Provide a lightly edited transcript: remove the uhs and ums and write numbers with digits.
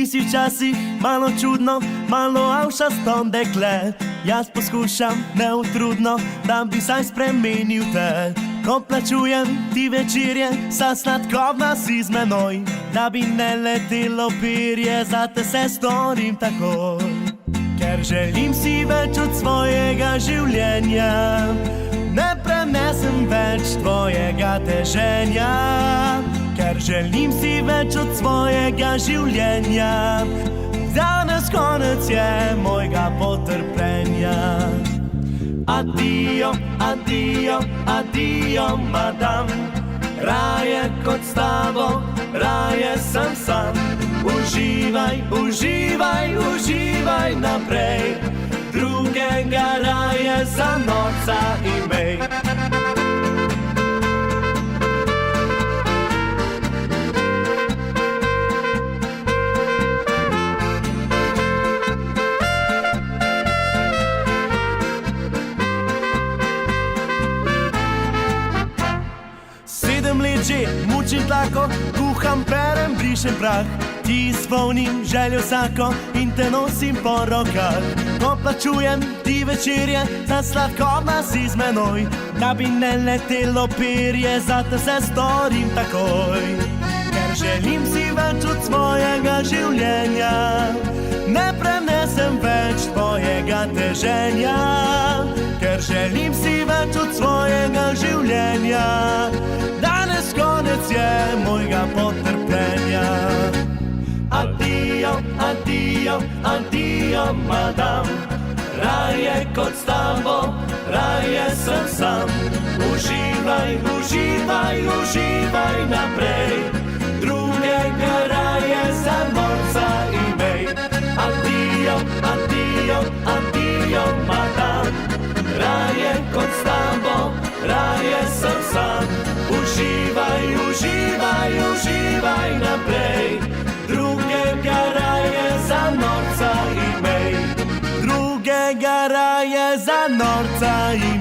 Ti si včasih malo čudno, malo avšasto dekle. Jaz poskušam neutrudno, da bi saj spremenil te. Ko plačujem ti večerje, sa sladkobna si z menoj. Da bi ne letelo perje, zate se storim takoj. Ker želim si več od svojega življenja, ne prenesem več tvojega teženja. Ker želim si več od svojega življenja, danes konec je mojega potrpljenja. Adijo, adijo, adijo, madam. Raje kot s tabo, raje sem sam. Uživaj, uživaj, uživaj naprej. Drugega raje za norca imej. Že mučim tlako, kuham, perem, brišem prah. Ti izpolnim željo vsako in te nosim po rokah. Ko plačujem ti večerje, za sladkobna si z menoj. Da bi ne letelo perje, zate se storim takoj. Ker želim si več od svojega življenja, ne prenesem več tvojega teženja. Ker želim si več od svojega življenja, danes konec je mojega potrpljenja. Adijo, adijo, adijo, madam. Raje kot s tabo, raje sem sam. Uživaj, uživaj, uživaj naprej. Drugega raje za norca imej. Adijo, adijo, adijo, madam. Raje kot s tabo, raje sem sam. Uživaj, uživaj, uživaj naprej. Drugega raje za norca imej. Drugega raje za norca imej.